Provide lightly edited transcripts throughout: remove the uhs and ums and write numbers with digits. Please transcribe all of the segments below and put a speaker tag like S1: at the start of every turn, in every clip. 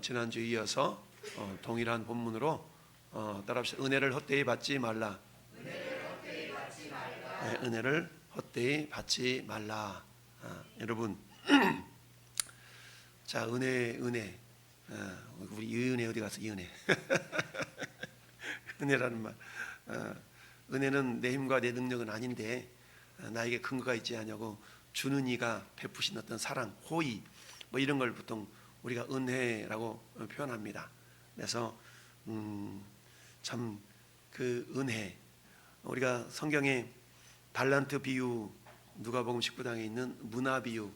S1: 지난주에 이어서 동일한 본문으로 따라합시다. 은혜를 헛되이 받지 말라. 네, 은혜를 헛되이 받지 말라. 여러분, 자, 은혜. 우리 이은혜 어디 갔어? 이은혜. 은혜라는 말. 은혜는 내 힘과 내 능력은 아닌데 나에게 근거가 있지 않냐고 주는 이가 베푸신 어떤 사랑, 호의, 뭐 이런 걸 보통 우리가 은혜라고 표현합니다. 그래서 참 그 은혜, 우리가 성경에 달란트 비유, 누가복음 19장에 있는 문화 비유,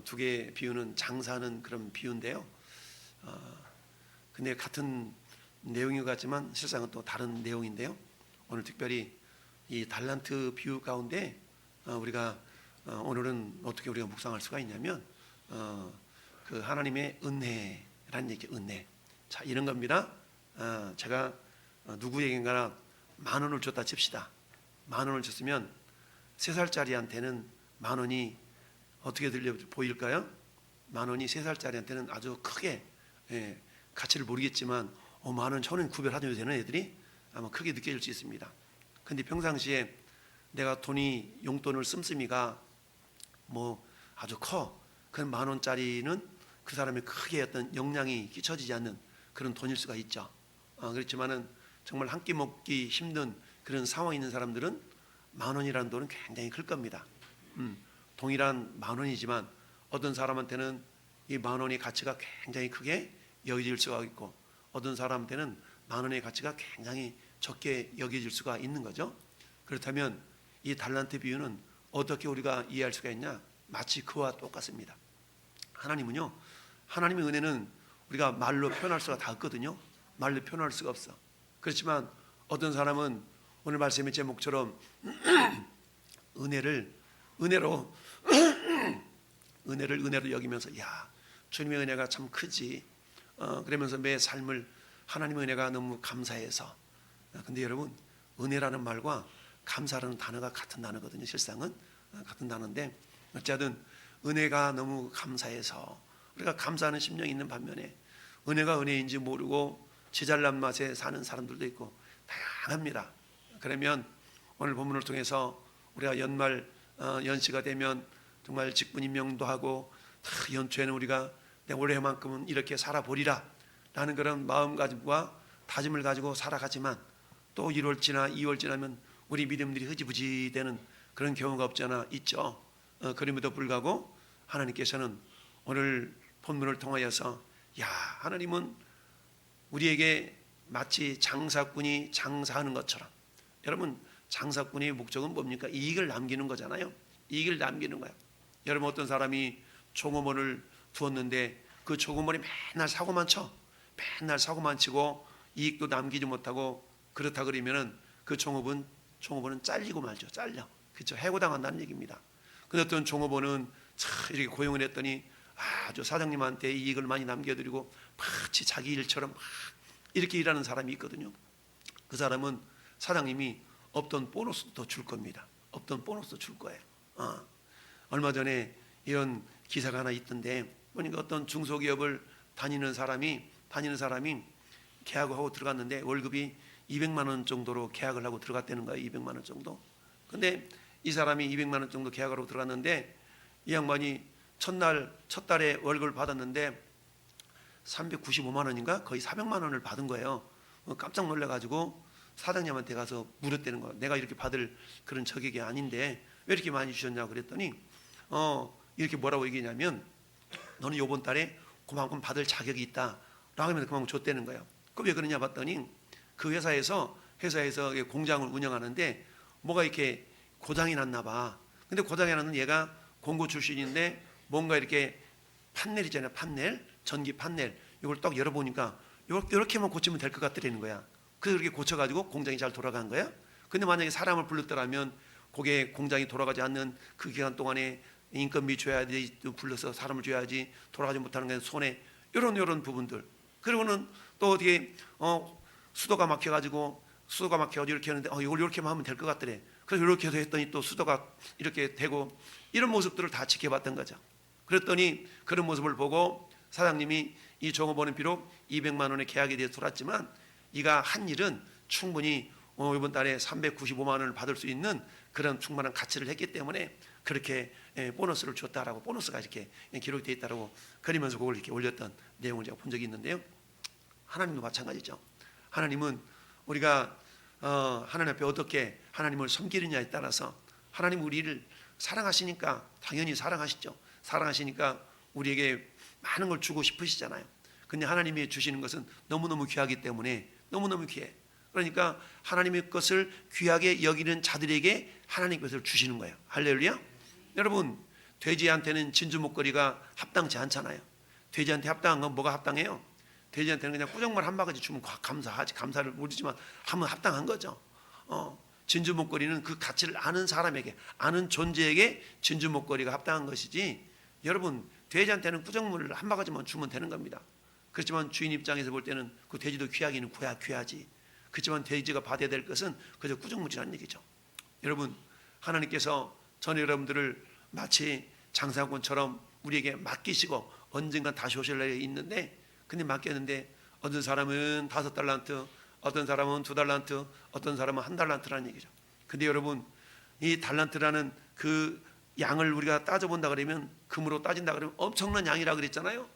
S1: 두 개의 비유는 장사하는 그런 비유인데요. 근데 같은 내용인 것 같지만 실상은 또 다른 내용인데요. 오늘 특별히 이 달란트 비유 가운데 우리가 오늘은 어떻게 우리가 묵상할 수가 있냐면 그 하나님의 은혜라는 얘기, 은혜. 자, 이런 겁니다. 제가 누구에게나 10,000원을 줬다 칩시다. 10,000원을 줬으면 3살짜리한테는 10,000원이 어떻게 들려 보일까요? 10,000원이 3살짜리한테는 아주 크게, 가치를 모르겠지만 10,000원, 1,000원 구별하셔도 되는 애들이 아마 크게 느껴질 수 있습니다. 근데 평상시에 내가 용돈을 씀씀이가 뭐 아주 커. 그 10,000원짜리는 그 사람의 크게 어떤 영향이 끼쳐지지 않는 그런 돈일 수가 있죠. 그렇지만은 정말 한 끼 먹기 힘든 그런 상황에 있는 사람들은 10,000원이라는 돈은 굉장히 클 겁니다. 동일한 10,000원이지만 어떤 사람한테는 이 10,000원의 가치가 굉장히 크게 여겨질 수가 있고, 어떤 사람한테는 10,000원의 가치가 굉장히 적게 여겨질 수가 있는 거죠. 그렇다면 이 달란트 비유는 어떻게 우리가 이해할 수가 있냐? 마치 그와 똑같습니다. 하나님은요, 하나님의 은혜는 우리가 말로 표현할 수가 다 없거든요. 말로 표현할 수가 없어. 그렇지만 어떤 사람은 오늘 말씀의 제목처럼 은혜로 여기면서, 야, 주님의 은혜가 참 크지. 그러면서 내 삶을 하나님의 은혜가 너무 감사해서. 근데 여러분, 은혜라는 말과 감사라는 단어가 같은 단어거든요. 실상은 같은 단어인데, 어쨌든 은혜가 너무 감사해서 우리가 감사하는 심령이 있는 반면에 은혜가 은혜인지 모르고 지잘난 맛에 사는 사람들도 있고 다양합니다. 그러면 오늘 본문을 통해서 우리가 연말 연시가 되면 정말 직분임명도 하고 연초에는 우리가 내 올해만큼은 이렇게 살아보리라 라는 그런 마음가짐과 다짐을 가지고 살아가지만 또 1월 지나 2월 지나면 우리 믿음들이 흐지부지 되는 그런 경우가 없지 않아 있죠. 그럼에도 불구하고 하나님께서는 오늘 본문을 통하여서, 야, 하나님은 우리에게 마치 장사꾼이 장사하는 것처럼, 여러분, 장사꾼의 목적은 뭡니까? 이익을 남기는 거잖아요. 이익을 남기는 거야. 여러분, 어떤 사람이 종업원을 두었는데 그 종업원이 맨날 사고만 치고 이익도 남기지 못하고 그렇다 그러면은 그 종업원은 잘리고 말죠. 잘려. 그렇죠. 해고당한다는 얘기입니다. 근데 어떤 종업원은 이렇게 고용을 했더니 아주 사장님한테 이익을 많이 남겨드리고 마치 자기 일처럼 막 이렇게 일하는 사람이 있거든요. 그 사람은 사장님이 없던 보너스도 더 줄 겁니다. 없던 보너스도 줄 거예요. 얼마 전에 이런 기사가 하나 있던데, 보니까 어떤 중소기업을 다니는 사람이 계약을 하고 들어갔는데 월급이 200만 원 정도로 계약을 하고 들어갔다는 거예요. 200만 원 정도. 근데 이 사람이 200만 원 정도 계약을 하고 들어갔는데 이 양반이 첫 달에 월급을 받았는데 395만 원인가 거의 400만 원을 받은 거예요. 깜짝 놀라가지고 사장님한테 가서 물었다는 거예요. 내가 이렇게 받을 그런 저격이 아닌데 왜 이렇게 많이 주셨냐고 그랬더니 이렇게 뭐라고 얘기냐면, 너는 요번 달에 그만큼 받을 자격이 있다 라고 하면서 그만큼 줬다는 거예요. 그 왜 그러냐 봤더니 그 회사에서 공장을 운영하는데 뭐가 이렇게 고장이 났나 봐. 근데 고장이 났는 얘가 공고 출신인데 뭔가 이렇게 판넬 있잖아요. 전기 판넬. 이걸 딱 열어보니까 이렇게만 고치면 될 것 같더라는 거야. 그래서 이렇게 고쳐가지고 공장이 잘 돌아간 거야. 근데 만약에 사람을 불렀더라면 그게 공장이 돌아가지 않는 그 기간 동안에 인건비 줘야지, 불러서 사람을 줘야지, 돌아가지 못하는 게 손해, 이런 부분들. 그리고는 또 어떻게 수도가 막혀가지고 이렇게 하는데 이걸 이렇게만 하면 될 것 같더래. 그래서 이렇게 해서 했더니 또 수도가 이렇게 되고, 이런 모습들을 다 지켜봤던 거죠. 그랬더니 그런 모습을 보고 사장님이 이 종업원은 비록 200만 원의 계약에 대해 돌았지만 이가 한 일은 충분히 이번 달에 395만 원을 받을 수 있는 그런 충분한 가치를 했기 때문에 그렇게 보너스를 줬다라고, 보너스가 이렇게 기록이 되어 있다라고 그리면서 그걸 이렇게 올렸던 내용을 제가 본 적이 있는데요. 하나님도 마찬가지죠. 하나님은 우리가 하나님 앞에 어떻게 하나님을 섬기느냐에 따라서, 하나님 우리를 사랑하시니까 당연히 사랑하시죠. 사랑하시니까 우리에게 많은 걸 주고 싶으시잖아요. 근데 하나님이 주시는 것은 너무너무 귀하기 때문에 너무너무 귀해. 그러니까 하나님의 것을 귀하게 여기는 자들에게 하나님 것을 주시는 거예요. 할렐루야. 여러분, 돼지한테는 진주 목걸이가 합당치 않잖아요. 돼지한테 합당한 건 뭐가 합당해요? 돼지한테는 그냥 꾸정말 한 바가지 주면 감사하지, 감사를 모르지만 하면 합당한 거죠. 진주 목걸이는 그 가치를 아는 사람에게, 아는 존재에게 진주 목걸이가 합당한 것이지, 여러분 돼지한테는 꾸정물을 한 바가지만 주면 되는 겁니다. 그렇지만 주인 입장에서 볼 때는 그 돼지도 귀하기는 귀하지. 그렇지만 돼지가 받아야 될 것은 그저 꾸정물이라는 얘기죠. 여러분, 하나님께서 전 여러분들을 마치 장사꾼처럼 우리에게 맡기시고 언젠가 다시 오실 날이 있는데, 근데 맡겼는데 어떤 사람은 5달란트, 어떤 사람은 2달란트, 어떤 사람은 1달란트라는 얘기죠. 근데 여러분, 이 달란트라는 그 양을 우리가 따져본다 그러면, 금으로 따진다 그러면 엄청난 양이라 그랬잖아요.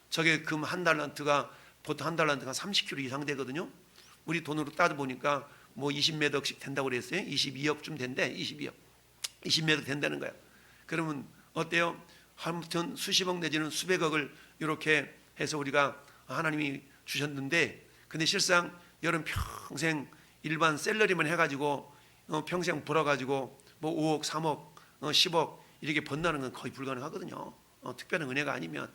S1: 저게 금 1달란트가, 보통 1달란트가 30kg 이상 되거든요. 우리 돈으로 따져보니까 뭐 20몇 억씩 된다고 그랬어요. 22억쯤 된대. 20몇 억 된다는 거야. 그러면 어때요? 아무튼 수십억 내지는 수백억을 이렇게 해서 우리가 하나님이 주셨는데, 근데 실상 여러분 평생 일반 셀러리만 해가지고 평생 벌어가지고 뭐 5억, 3억, 10억 이렇게 번다는 건 거의 불가능하거든요. 특별한 은혜가 아니면.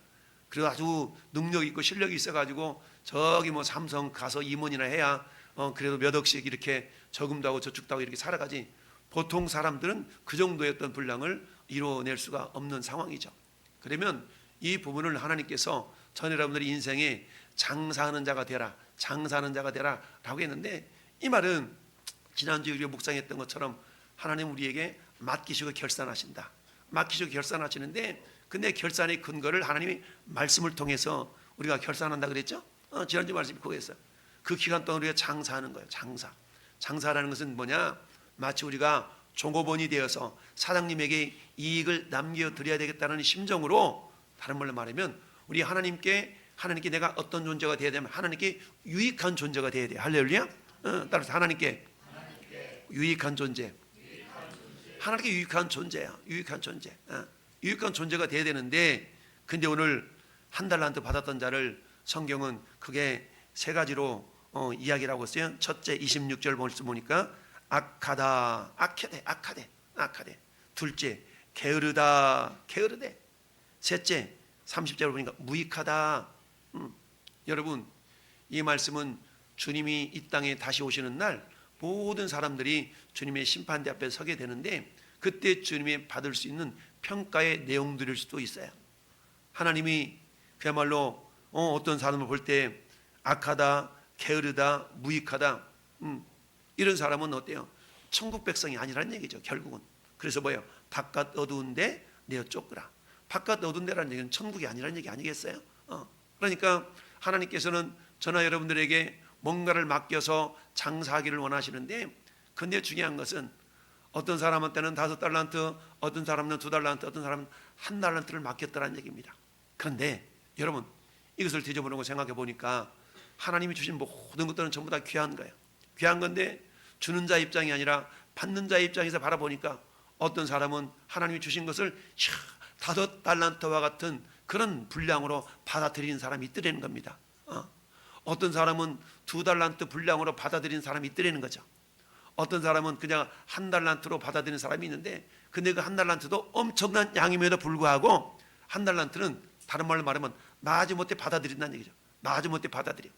S1: 그리고 아주 능력 있고 실력이 있어가지고 저기 뭐 삼성 가서 임원이나 해야 그래도 몇 억씩 이렇게 저금도 하고 저축도 하고 이렇게 살아가지, 보통 사람들은 그 정도의 어떤 분량을 이뤄낼 수가 없는 상황이죠. 그러면 이 부분을 하나님께서 전 여러분들의 인생에 장사하는 자가 되라, 장사하는 자가 되라 라고 했는데, 이 말은 지난주에 우리가 묵상했던 것처럼 하나님 우리에게 맡기시고 결산하신다, 맡기시고 결산하시는데, 근데 결산의 근거를 하나님이 말씀을 통해서 우리가 결산한다 그랬죠. 지난주 말씀이 그거였어요. 그 기간 동안 우리가 장사하는 거예요. 장사라는 것은 뭐냐, 마치 우리가 종업원이 되어서 사장님에게 이익을 남겨드려야 되겠다는 심정으로, 다른 말로 말하면 우리 하나님께 내가 어떤 존재가 되어야 되면 하나님께 유익한 존재가 되어야 돼요. 할렐루야. 따라서 하나님께 유익한 존재, 하나님께 유익한 존재야. 유익한 존재, 유익한 존재가 되어야 되는데, 근데 오늘 1달란트 받았던 자를 성경은 그게 세 가지로 이야기를 하고 있어요. 첫째 26절 보니까 악하다, 악하대. 둘째 게으르대. 셋째 30절 보니까 무익하다. 여러분, 이 말씀은 주님이 이 땅에 다시 오시는 날 모든 사람들이 주님의 심판대 앞에 서게 되는데, 그때 주님이 받을 수 있는 평가의 내용들일 수도 있어요. 하나님이 그야말로 어떤 사람을 볼 때 악하다, 게으르다, 무익하다, 이런 사람은 어때요? 천국 백성이 아니라는 얘기죠, 결국은. 그래서 뭐예요? 바깥 어두운데 내어 쫓으라. 바깥 어두운 데라는 얘기는 천국이 아니라는 얘기 아니겠어요? 그러니까 하나님께서는 저나 여러분들에게 뭔가를 맡겨서 장사하기를 원하시는데, 근데 중요한 것은 어떤 사람한테는 5달란트, 어떤 사람은 2달란트, 어떤 사람은 1달란트를 맡겼다는 얘기입니다. 그런데 여러분, 이것을 뒤져보는 거 생각해 보니까 하나님이 주신 모든 것들은 전부 다 귀한 거예요. 귀한 건데 주는 자 입장이 아니라 받는 자 입장에서 바라보니까 어떤 사람은 하나님이 주신 것을 5달란트와 같은 그런 분량으로 받아들이는 사람이 있더라는 겁니다. 어떤 사람은 2달란트 분량으로 받아들이는 사람이 있더라는 거죠. 어떤 사람은 그냥 1달란트로 받아들이는 사람이 있는데, 근데 그 1달란트도 엄청난 양임에도 불구하고 1달란트는 다른 말로 말하면 마지못해 받아들인다는 얘기죠. 마지못해 받아들여.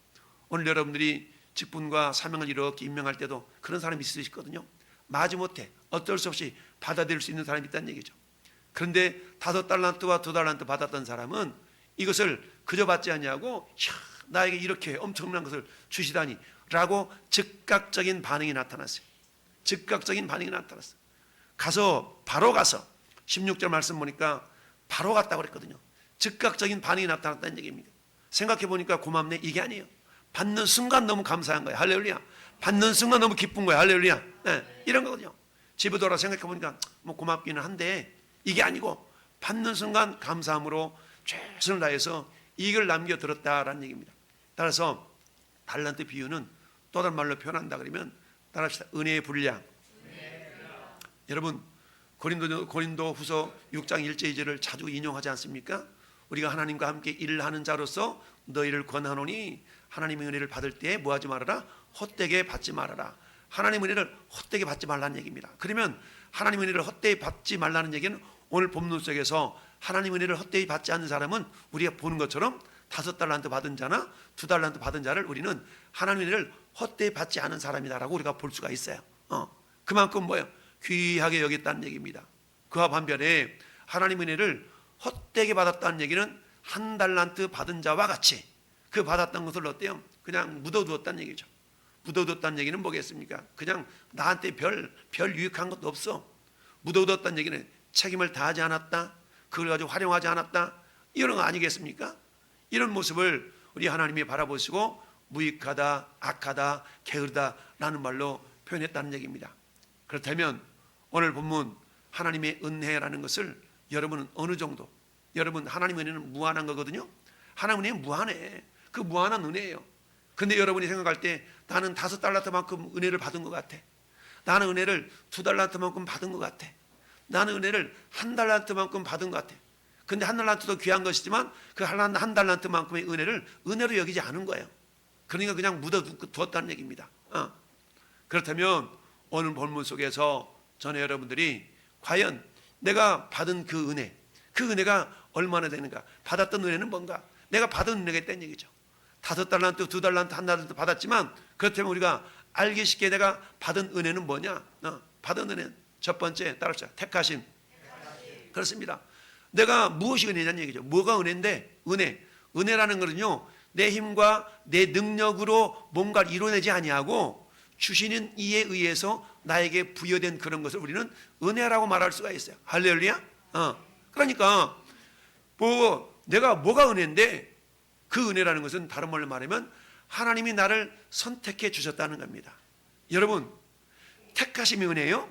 S1: 오늘 여러분들이 직분과 사명을 이렇게 임명할 때도 그런 사람이 있으시거든요. 마지못해 어쩔 수 없이 받아들일 수 있는 사람이 있다는 얘기죠. 그런데 5달란트와 2달란트 받았던 사람은 이것을 그저 받지 않냐고, 나에게 이렇게 엄청난 것을 주시다니 라고 즉각적인 반응이 나타났어요. 즉각적인 반응이 나타났어요. 바로 가서 16절 말씀 보니까 바로 갔다고 그랬거든요. 즉각적인 반응이 나타났다는 얘기입니다. 생각해 보니까 고맙네, 이게 아니에요. 받는 순간 너무 감사한 거예요. 할렐루야. 받는 순간 너무 기쁜 거예요. 할렐루야. 네, 이런 거거든요. 집에 돌아 생각해 보니까 뭐 고맙기는 한데 이게 아니고 받는 순간 감사함으로 최선을 다해서 이걸 남겨 들었다라는 얘기입니다. 따라서 달란트 비유는 또 다른 말로 표현한다 그러면 따라합시다. 은혜의 분량. 여러분 고린도 후서 6장 1절 2절을 자주 인용하지 않습니까? 우리가 하나님과 함께 일을 하는 자로서 너희를 권하노니 하나님의 은혜를 받을 때에 뭐하지 말아라? 헛되게 받지 말아라. 하나님의 은혜를 헛되게 받지 말라는 얘기입니다. 그러면 하나님의 은혜를 헛되게 받지 말라는 얘기는 오늘 본문 속에서 하나님의 은혜를 헛되게 받지 않는 사람은 우리가 보는 것처럼 5달란트 받은 자나 2달란트 받은 자를 우리는 하나님의 은혜를 헛되게 받지 않은 사람이다라고 우리가 볼 수가 있어요. 그만큼 뭐예요? 귀하게 여겼다는 얘기입니다. 그와 반면에 하나님의 은혜를 헛되게 받았다는 얘기는 1달란트 받은 자와 같이 그 받았던 것을 어때요? 그냥 묻어두었다는 얘기죠. 묻어두었다는 얘기는 뭐겠습니까? 그냥 나한테 별 유익한 것도 없어. 묻어두었다는 얘기는 책임을 다하지 않았다, 그걸 가지고 활용하지 않았다, 이런 거 아니겠습니까? 이런 모습을 우리 하나님이 바라보시고 무익하다, 악하다, 게으르다 라는 말로 표현했다는 얘기입니다. 그렇다면 오늘 본문 하나님의 은혜라는 것을 여러분은 어느 정도, 여러분 하나님의 은혜는 무한한 거거든요. 하나님의 은혜는 무한해. 그 무한한 은혜예요. 근데 여러분이 생각할 때 나는 5달란트만큼 은혜를 받은 것 같아, 나는 은혜를 2달란트만큼 받은 것 같아, 나는 은혜를 1달란트만큼 받은 것 같아. 근데 1달란트도 귀한 것이지만 그 1달란트만큼의 은혜를 은혜로 여기지 않은 거예요. 그러니까 그냥 묻어두었다는 얘기입니다. 그렇다면 오늘 본문 속에서 저는 여러분들이 과연 내가 받은 그 은혜가 얼마나 되는가, 받았던 은혜는 뭔가, 내가 받은 은혜가 있다는 얘기죠. 5달란트, 2달란트, 1달란트 받았지만 그렇다면 우리가 알기 쉽게 내가 받은 은혜는 뭐냐? 받은 은혜는 첫 번째 따라합시다. 택하심. 그렇습니다. 내가 무엇이 은혜냐는 얘기죠. 뭐가 은혜인데? 은혜라는 것은요, 내 힘과 내 능력으로 뭔가를 이뤄내지 아니하고 주시는 이에 의해서 나에게 부여된 그런 것을 우리는 은혜라고 말할 수가 있어요. 할렐루야. 그러니까 내가 뭐가 은혜인데, 그 은혜라는 것은 다른 말로 말하면 하나님이 나를 선택해 주셨다는 겁니다. 여러분, 택하심이 은혜예요.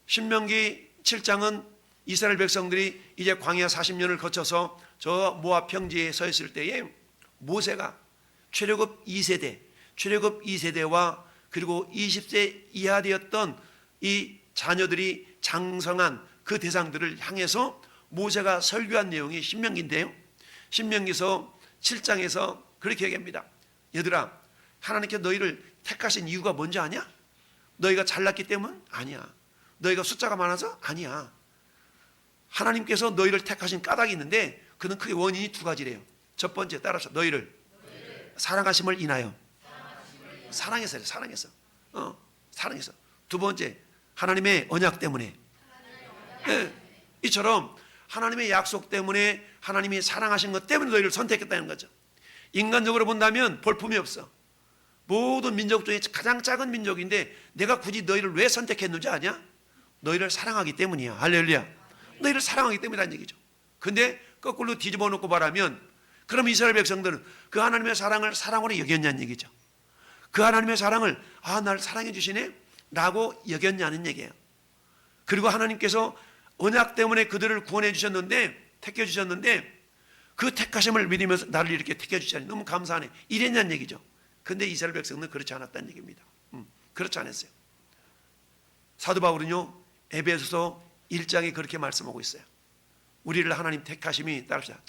S1: 신명기 7장은 이스라엘 백성들이 이제 광야 40년을 거쳐서 저 모압 평지에 서 있을 때에 모세가 최고급 2세대와 그리고 20세 이하 되었던 이 자녀들이 장성한 그 대상들을 향해서 모세가 설교한 내용이 신명기인데요, 신명기서 7장에서 그렇게 얘기합니다. 얘들아, 하나님께 너희를 택하신 이유가 뭔지 아냐? 너희가 잘났기 때문? 아니야. 너희가 숫자가 많아서? 아니야. 하나님께서 너희를 택하신 까닭이 있는데 그는 크게 원인이 2가지래요. 첫 번째, 따라서 너희를 사랑하심을 인하여. 사랑해서. 두 번째, 하나님의 언약 때문에. 이처럼 하나님의 약속 때문에, 하나님이 사랑하신 것 때문에 너희를 선택했다는 거죠. 인간적으로 본다면 볼품이 없어. 모든 민족 중에 가장 작은 민족인데 내가 굳이 너희를 왜 선택했는지 아냐? 너희를 사랑하기 때문이야. 할렐루야. 너희를 사랑하기 때문이라는 얘기죠. 근데 거꾸로 뒤집어 놓고 말하면, 그럼 이스라엘 백성들은 그 하나님의 사랑을 사랑으로 여겼냐는 얘기죠. 그 하나님의 사랑을 날 사랑해 주시네 라고 여겼냐는 얘기예요. 그리고 하나님께서 언약 때문에 그들을 구원해 주셨는데, 택해 주셨는데 그 택하심을 믿으면서 나를 이렇게 택해 주시다니 너무 감사하네, 이랬냐는 얘기죠. 근데 이스라엘 백성은 그렇지 않았다는 얘기입니다. 그렇지 않았어요. 사도 바울은요, 에베소서 1장에 그렇게 말씀하고 있어요. 우리를 하나님 택하심이 따릅시다.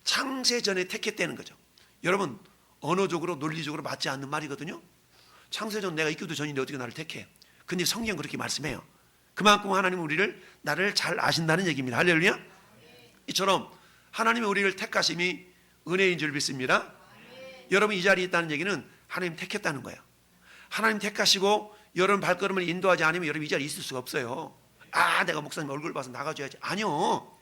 S1: 창세전에 택했다는 거죠. 여러분, 언어적으로 논리적으로 맞지 않는 말이거든요. 창세전 내가 있기도 전인데 어떻게 나를 택해? 근데 성경 그렇게 말씀해요. 그만큼 하나님은 나를 잘 아신다는 얘기입니다. 할렐루야. 이처럼 하나님이 우리를 택하심이 은혜인 줄 믿습니다. 여러분 이 자리에 있다는 얘기는 하나님 택했다는 거예요. 하나님 택하시고 여러분 발걸음을 인도하지 않으면 여러분 이 자리에 있을 수가 없어요. 내가 목사님 얼굴 봐서 나가줘야지. 아니요.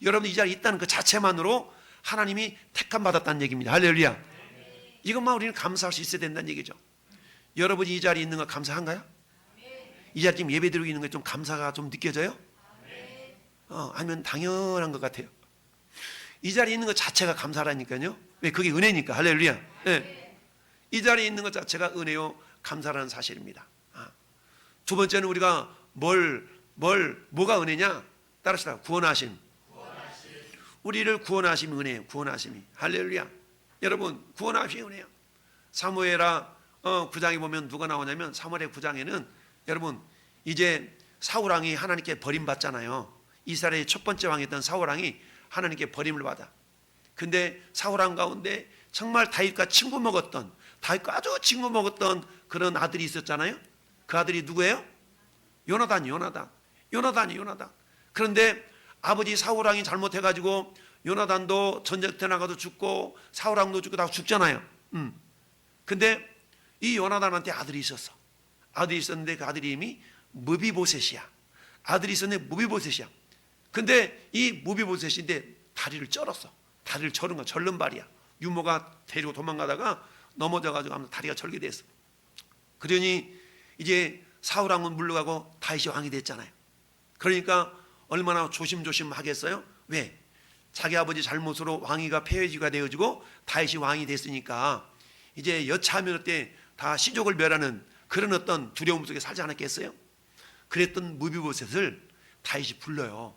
S1: 여러분 이 자리에 있다는 그 자체만으로 하나님이 택함 받았다는 얘기입니다. 할렐루야. 이것만 우리는 감사할 수 있어야 된다는 얘기죠. 여러분이 이 자리에 있는 거 감사한가요? 이 자리에 지금 예배 드리고 있는 게 좀 감사가 좀 느껴져요? 아니면 당연한 것 같아요? 이 자리에 있는 것 자체가 감사라니까요. 왜? 그게 은혜니까. 할렐루야. 네. 이 자리에 있는 것 자체가 은혜요 감사라는 사실입니다. 두 번째는 우리가 뭐가 은혜냐? 따라합시다. 구원하심. 우리를 구원하심이 은혜예요. 구원하심이. 할렐루야. 여러분, 구원하심이 은혜예요. 사무엘하 9장에 보면 누가 나오냐면, 사무엘하 9장에는 여러분, 이제 사울왕이 하나님께 버림받잖아요. 이스라엘의 첫 번째 왕이었던 사울왕이 하나님께 버림을 받아. 근데 사울왕 가운데 정말 다윗과 친구 먹었던, 다윗과 아주 친구 먹었던 그런 아들이 있었잖아요. 그 아들이 누구예요? 요나단이. 그런데 아버지 사울왕이 잘못해가지고 요나단도 전쟁터 나가도 죽고 사울왕도 죽고 다 죽잖아요. 근데 이 요나단한테 아들이 있었어. 아들이 있었는데 그 아들이 이름이 무비보셋이야. 아들이 있었는데 무비보셋이야. 근데 이 무비보셋인데 다리를 쩔었어. 다리를 절은 거야. 절름발이야. 유모가 데리고 도망가다가 넘어져가지고 하면서 다리가 절게 됐어. 그러니 이제 사울왕은 물러가고 다윗이 왕이 됐잖아요. 그러니까 얼마나 조심조심 하겠어요? 왜? 자기 아버지 잘못으로 왕위가 폐회지가 되어지고 다윗이 왕이 됐으니까 이제 여차하면 때 다 시족을 멸하는 그런 어떤 두려움 속에 살지 않았겠어요? 그랬던 무비보셋을 다윗이 불러요.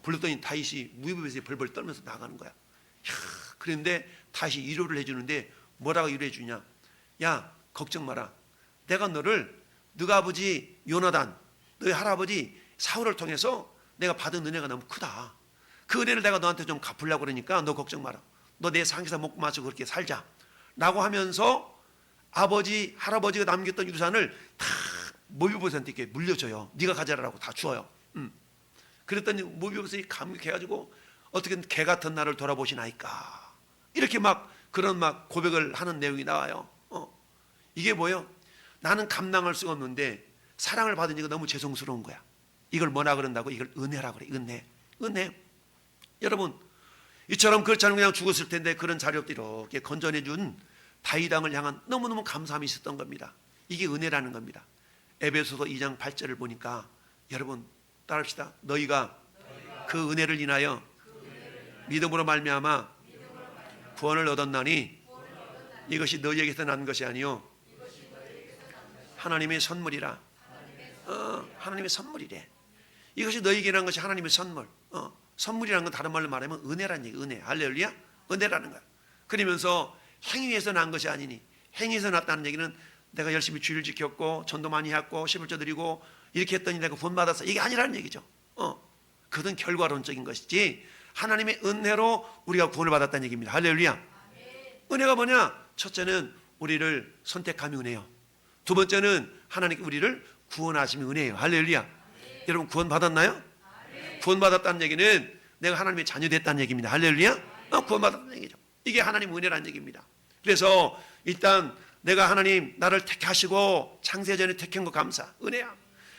S1: 불렀더니 다윗이 무비보셋이 벌벌 떨면서 나가는 거야. 그런데 다윗이 위로를 해주는데 뭐라고 위로해 주냐? 야, 걱정 마라. 내가 너가 아버지 요나단, 너희 할아버지 사울을 통해서 내가 받은 은혜가 너무 크다. 그 은혜를 내가 너한테 좀 갚으려고 그러니까 너 걱정 마라. 너 내 상에서 먹고 마시고 그렇게 살자 라고 하면서 아버지 할아버지가 남겼던 유산을 다 무비보셋에게 물려줘요. 네가 가져라라고 다 주어요. 그랬더니 무비보셋이 감격해가지고 어떻게 개 같은 나를 돌아보시나이까 이렇게 막 그런 막 고백을 하는 내용이 나와요. 이게 뭐예요? 나는 감당할 수가 없는데 사랑을 받으니까 너무 죄송스러운 거야. 이걸 뭐라 그런다고? 이걸 은혜라고 그래. 은혜. 여러분, 이처럼 그렇지 않으면 그냥 죽었을 텐데 그런 자리부터 이렇게 건져내준 다윗 왕을 향한 너무너무 감사함이 있었던 겁니다. 이게 은혜라는 겁니다. 에베소서 2장 8절을 보니까 여러분 따라합시다. 너희가 그 은혜를 인하여 믿음으로 말미암아 구원을 얻었나니 이것이 너희에게서 난 것이 아니요 하나님의 선물이라. 하나님의 선물이래. 이것이 너희에게 난 것이 하나님의 선물. 선물이라는 건 다른 말로 말하면 은혜라는 얘기. 은혜. 할렐루야. 은혜라는 거야. 그러면서 행위에서 난 것이 아니니, 행위에서 났다는 얘기는 내가 열심히 주일 지켰고 전도 많이 했고 11조 드리고 이렇게 했더니 내가 구원받았어, 이게 아니라는 얘기죠. 그건 결과론적인 것이지 하나님의 은혜로 우리가 구원을 받았다는 얘기입니다. 할렐루야. 은혜가 뭐냐? 첫째는 우리를 선택함이 은혜요. 두 번째는 하나님께 우리를 구원하심이 은혜예요. 할렐루야. 여러분 구원 받았나요? 구원 받았다는 얘기는 내가 하나님의 자녀 됐다는 얘기입니다. 할렐루야. 구원 받았다는 얘기죠. 이게 하나님 은혜라는 얘기입니다. 그래서 일단 내가 하나님 나를 택하시고 창세전에 택한 거 감사, 은혜야.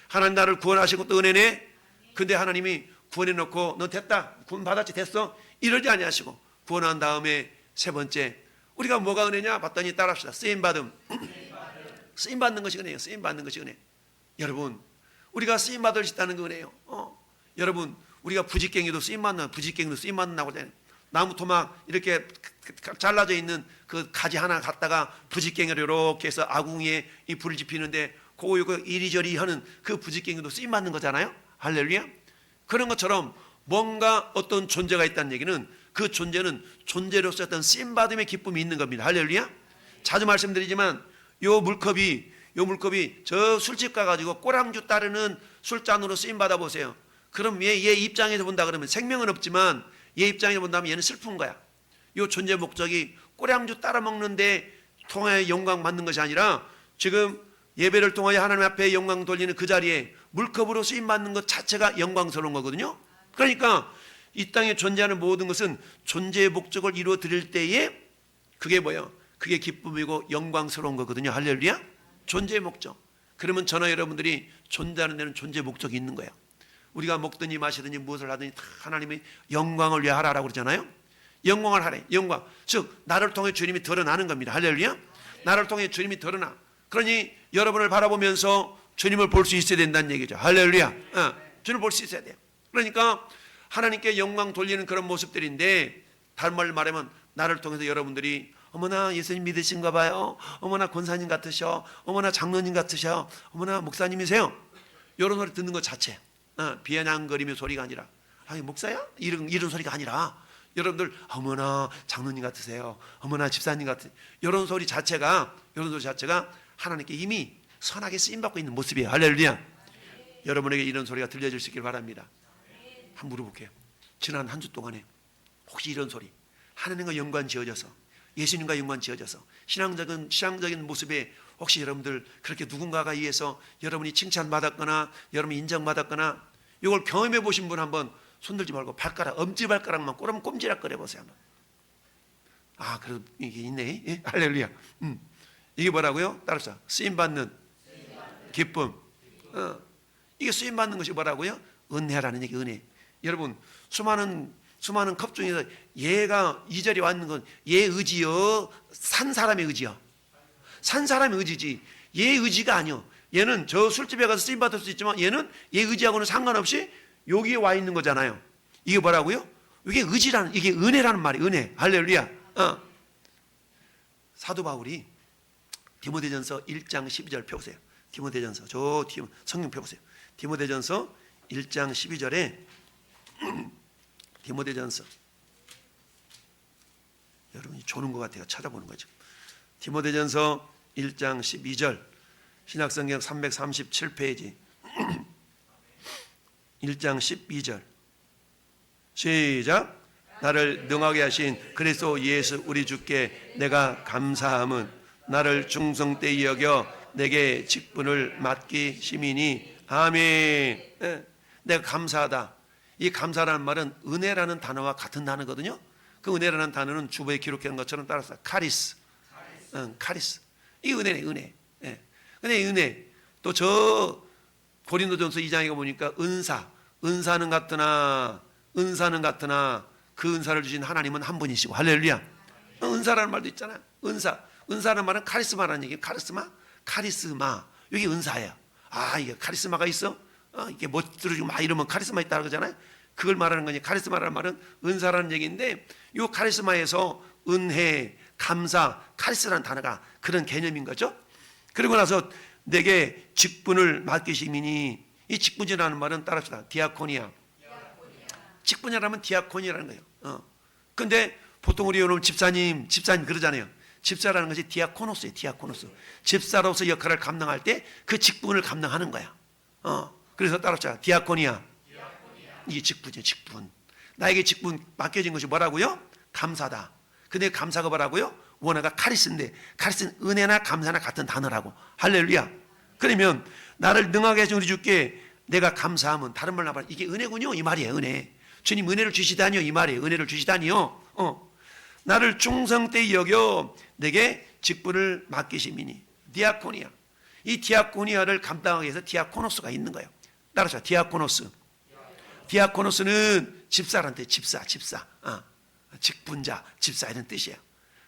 S1: 하나님 나를 구원하시고 또 은혜네. 근데 하나님이 구원해 놓고 너 됐다, 구원 받았지, 됐어, 이러지 아니하시고 구원한 다음에 세 번째 우리가 뭐가 은혜냐 봤더니 따라합시다. 쓰임받음. 쓰임받는 것이 은혜예요. 쓰임받는 것이 은혜. 여러분 우리가 쓰임받을 수 있다는 거 은혜예요. 여러분 우리가 부직갱이도 쓰임받는다고 하잖아요. 나무 토막 이렇게 잘라져 있는 그 가지 하나 갖다가 부직갱이로 이렇게 해서 아궁이에 이 불을 지피는데 그거 이리저리 하는 그 부직갱이도 쓰임받는 거잖아요. 할렐루야. 그런 것처럼 뭔가 어떤 존재가 있다는 얘기는 그 존재는 존재로서 어떤 쓰임받음의 기쁨이 있는 겁니다. 할렐루야. 자주 말씀드리지만 요 물컵이 저 술집 가가지고 꼬랑주 따르는 술잔으로 쓰임받아 보세요. 그럼 얘 입장에서 본다 그러면 생명은 없지만 얘 입장에서 본다면 얘는 슬픈 거야. 요 존재 목적이 꼬량주 따라 먹는데 통하여 영광 받는 것이 아니라 지금 예배를 통하여 하나님 앞에 영광 돌리는 그 자리에 물컵으로 쓰임 받는 것 자체가 영광스러운 거거든요. 그러니까 이 땅에 존재하는 모든 것은 존재의 목적을 이루어 드릴 때에 그게 뭐예요? 그게 기쁨이고 영광스러운 거거든요. 할렐루야. 존재의 목적. 그러면 저나 여러분들이 존재하는 데는 존재의 목적이 있는 거예요. 우리가 먹든지 마시든지 무엇을 하든지 다 하나님의 영광을 위해 하라라고 그러잖아요. 영광을 하래. 영광. 즉 나를 통해 주님이 드러나는 겁니다. 할렐루야. 나를 통해 주님이 드러나. 그러니 여러분을 바라보면서 주님을 볼 수 있어야 된다는 얘기죠. 할렐루야. 주님을 볼 수 있어야 돼요. 그러니까 하나님께 영광 돌리는 그런 모습들인데 다른 말로 말하면 나를 통해서 여러분들이 어머나 예수님 믿으신가 봐요, 어머나 권사님 같으셔, 어머나 장로님 같으셔, 어머나 목사님이세요, 이런 소리 듣는 것 자체, 비아냥거리며 소리가 아니라, 아니 목사야? 이런 소리가 아니라 여러분들 어머나 장로님 같으세요, 어머나 집사님 같으세요, 이런 소리 자체가 하나님께 이미 선하게 쓰임받고 있는 모습이에요. 할렐루야. 여러분에게 이런 소리가 들려질 수 있길 바랍니다. 한번 물어볼게요. 지난 한 주 동안에 혹시 이런 소리, 하나님과 연관 지어져서, 예수님과 연관 지어져서 신앙적인 모습에 혹시 여러분들 그렇게 누군가가 의해서 여러분이 칭찬받았거나 여러분이 인정받았거나 이걸 경험해 보신 분 한번 손들지 말고 엄지발가락만 꼼지락거려 보세요. 한번. 아, 그래도 이게 있네. 예? 할렐루야. 이게 뭐라고요? 따라서 쓰임받는 기쁨. 이게 쓰임받는 것이 뭐라고요? 은혜라는 얘기, 은혜. 여러분, 수많은 컵 중에서 얘가 이 자리에 왔는 건 얘 의지요, 산 사람의 의지요. 산 사람의 의지지 얘 의지가 아니요. 얘는 저 술집에 가서 쓰임받을 수 있지만 얘는 얘 의지하고는 상관없이 여기에 와 있는 거잖아요. 이게 뭐라고요? 이게 이게 은혜라는 말이에요. 은혜. 할렐루야. 사도 바울이 디모데전서 1장 12절 펴보세요. 디모데전서 성경 펴보세요. 디모데전서 1장 12절에 디모데전서, 여러분이 조는 것 같아요. 찾아보는 거죠. 디모데전서 1장 12절 신약성경 337페이지 1장 12절 시작. 나를 능하게 하신 그리스도 예수 우리 주께 내가 감사함은 나를 충성되이 여겨 내게 직분을 맡기심이니. 아멘. 내가 감사하다. 이 감사라는 말은 은혜라는 단어와 같은 단어거든요. 그 은혜라는 단어는 주보에 기록한 것처럼 따라서 카리스. 카리스. 이 은혜네, 은혜. 근데 은혜, 또 저 고린도전서 2장에 보니까 은사는 같으나 그 은사를 주신 하나님은 한 분이시고. 할렐루야. 은사라는 말도 있잖아요. 은사라는 말은 카리스마라는 얘기예요. 카리스마. 이게 은사예요. 아, 이게 카리스마가 있어? 이게 멋들어지고 막 이러면 카리스마 있다 그러잖아요. 그걸 말하는 거니. 카리스마라는 말은 은사라는 얘기인데, 이 카리스마에서 은혜, 감사, 카리스라는 단어가 그런 개념인 거죠. 그리고 나서 내게 직분을 맡기심이니. 이 직분이라는 말은 따라합시다. 디아코니아. 직분이라면 디아코니아라는 거예요. 근데 보통 우리 여러분 집사님 그러잖아요. 집사라는 것이 디아코노스예요. 디아코노스. 집사로서 역할을 감당할 때 그 직분을 감당하는 거야. 그래서 따라합시다. 디아코니아. 이게 직분이에요. 직분. 나에게 직분 맡겨진 것이 뭐라고요? 감사다. 근데 감사가 뭐라고요? 원어가 카리스인데, 카리스는 은혜나 감사나 같은 단어라고. 할렐루야. 그러면 나를 능하게 하신 우리 주께 내가 감사하면, 다른 말로 말하면 이게 은혜군요. 이 말이에요. 은혜. 주님 은혜를 주시다니요. 이 말이에요. 은혜를 주시다니요. 나를 충성되이 여겨 내게 직분을 맡기심이니. 디아코니아. 이 디아코니아를 감당하기 위해서 디아코노스가 있는 거예요. 따라서 디아코노스. 디아코노스는 집사란테. 집사. 직분자, 집사 이런 뜻이에요.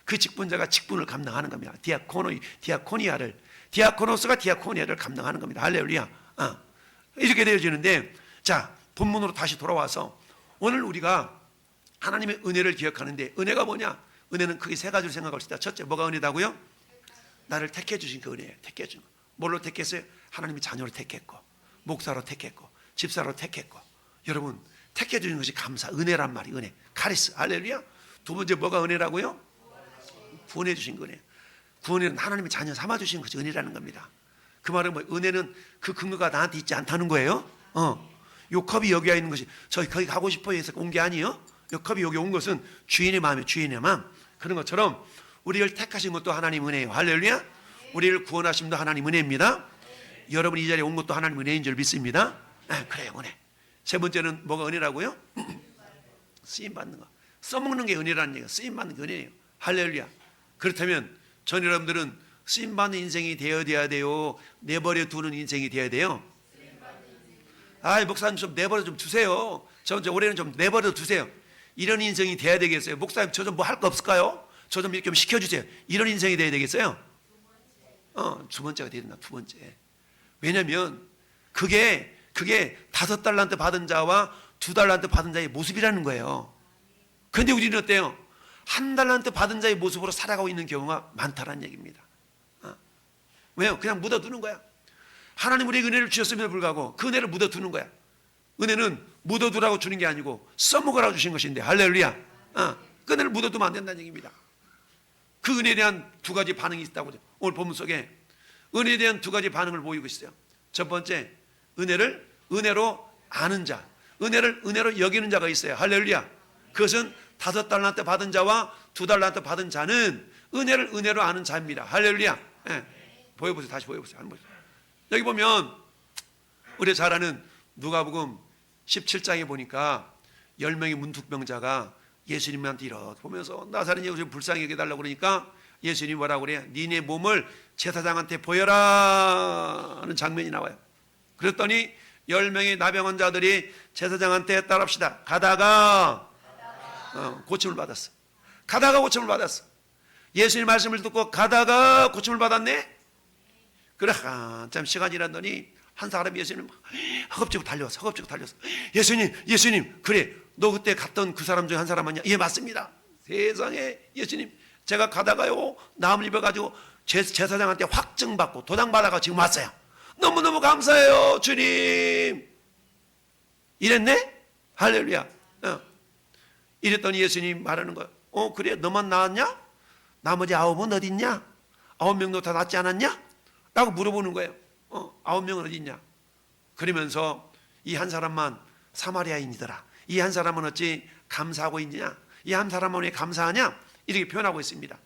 S1: 그 직분자가 직분을 감당하는 겁니다. 디아코노스가 디아코니아를 감당하는 겁니다. 할렐루야. 이렇게 되어지는데, 자, 본문으로 다시 돌아와서 오늘 우리가 하나님의 은혜를 기억하는데, 은혜가 뭐냐? 은혜는 크게 세 가지로 생각할 수 있다. 첫째, 뭐가 은혜다고요? 나를 택해 주신 그 은혜예요. 택해 준 거. 뭘로 택했어요? 하나님이 자녀로 택했고, 목사로 택했고, 집사로 택했고. 여러분, 택해 주신 것이 감사, 은혜란 말이 은혜. 카리스. 할렐루야. 두 번째, 뭐가 은혜라고요? 구원해 주신 거네요. 구원은 하나님의 자녀 삼아 주신 것이 은혜라는 겁니다. 그 말은 뭐, 은혜는 그 근거가 나한테 있지 않다는 거예요. 요 컵이 여기 와 있는 것이 저희 거기 가고 싶어요 해서 온 게 아니에요. 요 컵이 여기 온 것은 주인의 마음이에요. 주인의 마음. 그런 것처럼 우리를 택하신 것도 하나님 은혜예요. 할렐루야. 우리를 구원하심도 하나님 은혜입니다. 여러분이 이 자리에 온 것도 하나님 은혜인 줄 믿습니다. 그래요, 은혜. 세 번째는 뭐가 은혜라고요? 쓰임받는 거. 써먹는 게 은혜라는 얘기예요. 쓰임받는 게 은혜예요. 할렐루야. 그렇다면 전 여러분들은 쓰임받는 인생이 되어야 돼요? 내버려 두는 인생이 되어야 돼요? 목사님 좀 내버려 좀 두세요. 저 올해는 좀 내버려 두세요. 이런 인생이 돼야 되겠어요? 목사님 저 좀 뭐 할 거 없을까요? 저 좀 이렇게 좀 시켜주세요. 이런 인생이 돼야 되겠어요? 두 번째가 돼야 된다. 두 번째. 왜냐면 그게 5달란트 받은 자와 2달란트 받은 자의 모습이라는 거예요. 그런데 우리는 어때요? 한 달란트 받은 자의 모습으로 살아가고 있는 경우가 많다는 얘기입니다. 왜요? 그냥 묻어두는 거야. 하나님 우리에게 은혜를 주셨음에도 불구하고 그 은혜를 묻어두는 거야. 은혜는 묻어두라고 주는 게 아니고 써먹으라고 주신 것인데, 할렐루야. 그 은혜를 묻어두면 안 된다는 얘기입니다. 그 은혜에 대한 두 가지 반응이 있다고. 오늘 본문 속에 은혜에 대한 두 가지 반응을 보이고 있어요. 첫 번째, 은혜를 은혜로 아는 자, 은혜를 은혜로 여기는 자가 있어요. 할렐루야. 그것은 5달란트 받은 자와 2달란트 받은 자는 은혜를 은혜로 아는 자입니다. 할렐루야. 보여보세요. 다시 보여보세요. 여기 보면 우리 잘 아는 누가복음 17장에 보니까 10명의 문둥병자가 예수님한테 이렇게 보면서 나사렛 예수님 불쌍히 여겨달라고 그러니까 예수님이 뭐라고 그래요? 니네 몸을 제사장한테 보여라 하는 장면이 나와요. 그랬더니 10명의 나병 환자들이 제사장한테 따라합시다. 가다가 고침을 받았어. 가다가 고침을 받았어. 예수님 말씀을 듣고 가다가 고침을 받았네. 그래 한참 시간이 지났더니 한 사람이 예수님 허겁지겁 달려왔어. 허겁지겁 달려왔어. 예수님 그래 너 그때 갔던 그 사람 중에 한 사람 아니야? 예 맞습니다. 세상에 예수님 제가 가다가요 나무를 입어가지고 제사장한테 확증받고 도장받아가 지금 왔어요. 너무너무 감사해요 주님. 이랬네? 할렐루야. 이랬더니 예수님 말하는 거야. 그래 너만 나았냐? 나머지 9은 어디 있냐? 9명도 다 낫지 않았냐? 라고 물어보는 거예요. 9명은 어디 있냐? 그러면서 이 한 사람만 사마리아인이더라. 이 한 사람은 어찌 감사하고 있느냐? 이 한 사람은 왜 감사하냐? 이렇게 표현하고 있습니다.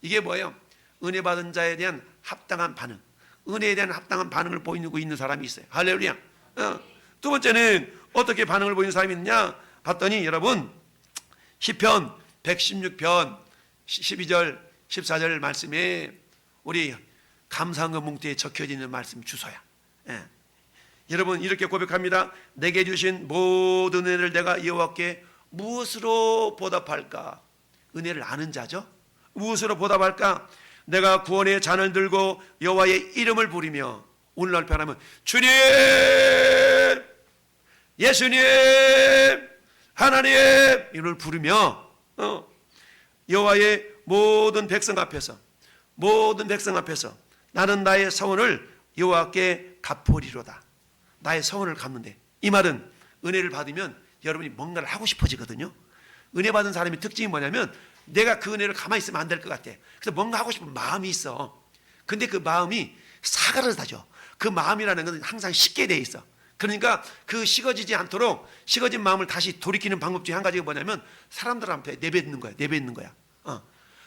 S1: 이게 뭐예요? 은혜 받은 자에 대한 합당한 반응, 은혜에 대한 합당한 반응을 보이고 있는 사람이 있어요. 할렐루야. 두 번째는 어떻게 반응을 보이는 사람이 있느냐? 봤더니 여러분 시편 116편 12절 14절 말씀에 우리 감사헌금 뭉태에 적혀져 있는 말씀 주소야. 여러분 이렇게 고백합니다. 내게 주신 모든 은혜를 내가 여호와께 무엇으로 보답할까? 은혜를 아는 자죠. 무엇으로 보답할까? 내가 구원의 잔을 들고 여호와의 이름을 부르며, 오늘날 표현하면 주님, 예수님, 하나님 이름을 부르며 여호와의 모든 백성 앞에서 나는 나의 서원을 여호와께 갚으리로다. 나의 서원을 갚는데, 이 말은 은혜를 받으면 여러분이 뭔가를 하고 싶어지거든요. 은혜 받은 사람의 특징이 뭐냐면 내가 그 은혜를 가만히 있으면 안 될 것 같아. 그래서 뭔가 하고 싶은 마음이 있어. 근데 그 마음이 사그라들어져. 그 마음이라는 것은 항상 식게 돼 있어. 그러니까 그 식어지지 않도록 식어진 마음을 다시 돌이키는 방법 중에 한 가지가 뭐냐면 사람들 앞에 내뱉는 거야.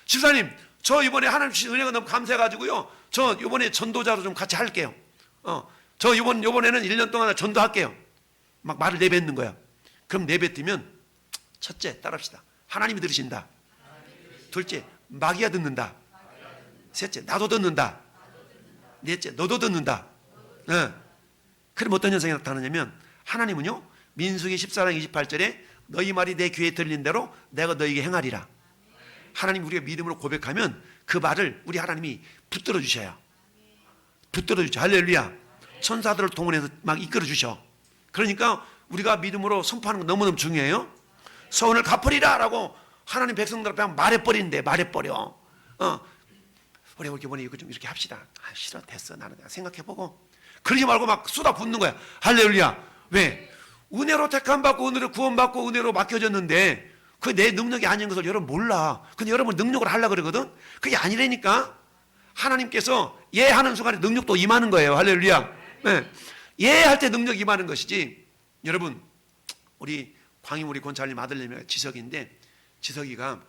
S1: 집사님, 저 이번에 하나님 주신 은혜가 너무 감사해가지고요, 저 이번에 전도자로 좀 같이 할게요. 저 이번에는 1년 동안 전도할게요. 막 말을 내뱉는 거야. 그럼 내뱉으면 첫째, 따라합시다. 하나님이 들으신다. 둘째, 마귀가 듣는다. 셋째, 나도 듣는다. 넷째, 너도 듣는다. 그럼 어떤 현상이 나타나냐면 하나님은요, 민수기 14장 28절에 너희 말이 내 귀에 들린 대로 내가 너희에게 행하리라. 하나님 우리가 믿음으로 고백하면 그 말을 우리 하나님이 붙들어 주셔요. 붙들어 주죠. 할렐루야. 천사들을 동원해서 막 이끌어 주셔. 그러니까 우리가 믿음으로 선포하는 건 너무너무 중요해요. 서원을 갚으리라 라고 하나님 백성들 앞에 말해버리는데, 말해버려. 우리 이번에 이거 좀 이렇게 합시다. 싫어, 됐어. 나는 생각해보고. 그러지 말고 막 쏟아붓는 거야. 할렐루야. 왜? 은혜로 택함받고 은혜로 구원받고 은혜로 맡겨졌는데 그 내 능력이 아닌 것을 여러분 몰라. 근데 여러분 능력을 하려고 그러거든. 그게 아니라니까. 하나님께서 예하는 순간에 능력도 임하는 거예요. 할렐루야. 네. 예할 때 능력이 임하는 것이지. 여러분 우리 광임 우리 권찰님 아들내미가 지석인데, 지석이가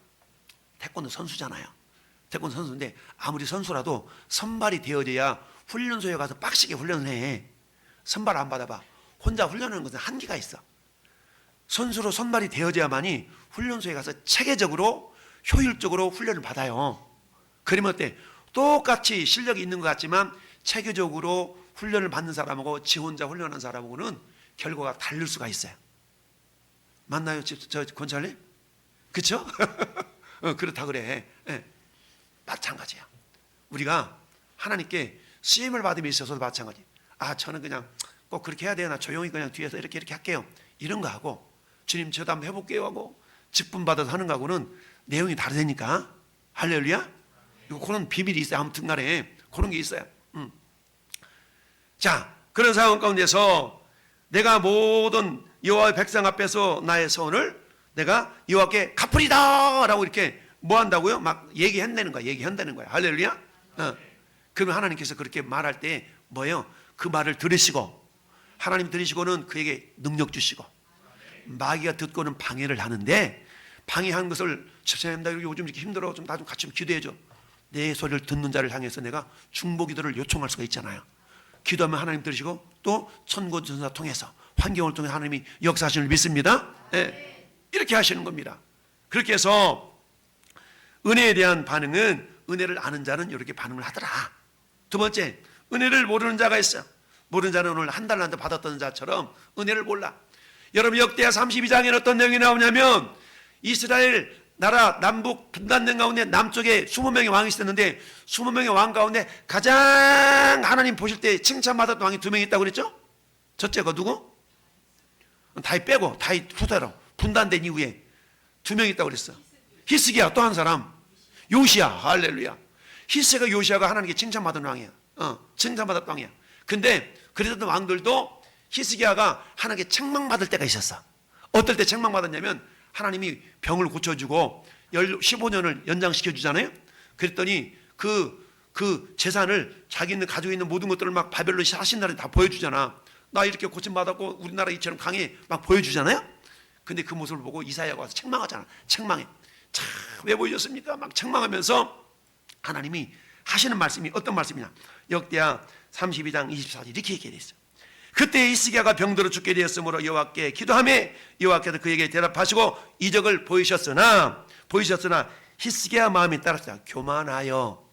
S1: 태권도 선수잖아요. 태권도 선수인데 아무리 선수라도 선발이 되어져야 훈련소에 가서 빡시게 훈련을 해. 선발 안 받아봐. 혼자 훈련하는 것은 한계가 있어. 선수로 선발이 되어져야만이 훈련소에 가서 체계적으로 효율적으로 훈련을 받아요. 그러면 어때? 똑같이 실력이 있는 것 같지만 체계적으로 훈련을 받는 사람하고 지 혼자 훈련하는 사람하고는 결과가 다를 수가 있어요. 맞나요? 저 권찰님? 그렇죠? 그렇다 그래. 네. 마찬가지야. 우리가 하나님께 쓰임을 받음에 있어서도 마찬가지. 저는 그냥 꼭 그렇게 해야 되나, 조용히 그냥 뒤에서 이렇게 할게요. 이런 거 하고 주님 저도 한번 해볼게요 하고 직분 받아서 하는 거하고는 내용이 다르다니까. 할렐루야. 그런 비밀이 있어요. 아무튼 간에 그런 게 있어요. 자, 그런 상황 가운데서 내가 모든 여호와의 백성 앞에서 나의 선을 내가 여호와께 갚으리다 라고 이렇게 뭐 한다고요? 막 얘기한다는 거야. 할렐루야. 그러면 하나님께서 그렇게 말할 때 뭐예요? 그 말을 들으시고, 하나님 들으시고는 그에게 능력 주시고, 마귀가 듣고는 방해를 하는데, 방해하는 것을 집사님 나 요즘 이렇게 힘들어, 좀 나 좀 같이 기도해줘. 내 소리를 듣는 자를 향해서 내가 중보기도를 요청할 수가 있잖아요. 기도하면 하나님 들으시고, 또 천군천사 통해서 환경을 통해 하나님이 역사하시는 걸 믿습니다. 네. 이렇게 하시는 겁니다. 그렇게 해서 은혜에 대한 반응은, 은혜를 아는 자는 이렇게 반응을 하더라. 두 번째, 은혜를 모르는 자가 있어. 모르는 자는 오늘 한 달 받았던 자처럼 은혜를 몰라. 여러분, 역대하 32장에는 어떤 내용이 나오냐면, 이스라엘 나라 남북 분단된 가운데 남쪽에 20명의 왕이 있었는데 20명의 왕 가운데 가장 하나님 보실 때 칭찬받았던 왕이 2명 있다고 그랬죠? 첫째가 누구? 다윗 빼고, 다윗 후대로 분단된 이후에 2명 있다고 그랬어. 히스기야, 또 한 사람 요시야. 할렐루야. 히스기야, 요시야가 하나님께 칭찬받은 왕이야. 칭찬받았던 왕이야. 근데 그랬던 왕들도 히스기야가 하나님께 책망받을 때가 있었어. 어떨 때 책망받았냐면, 하나님이 병을 고쳐주고 15년을 연장시켜 주잖아요. 그랬더니 그 재산을 자기는 가지고 있는 모든 것들을 막 바벨론 하신 날에 다 보여주잖아. 나 이렇게 고침받았고 우리나라 이처럼 강해 막 보여주잖아요. 근데 그 모습을 보고 이사야가 와서 책망하잖아. 책망해. 참, 왜 보여줬습니까? 막 책망하면서 하나님이 하시는 말씀이 어떤 말씀이냐. 역대하 32장 24절 이렇게 얘기해 있어요. 그때 히스기야가 병들어 죽게 되었으므로 여호와께 기도하매 여호와께서 그에게 대답하시고 이적을 보이셨으나 히스기야 마음이 따랐어요. 교만하여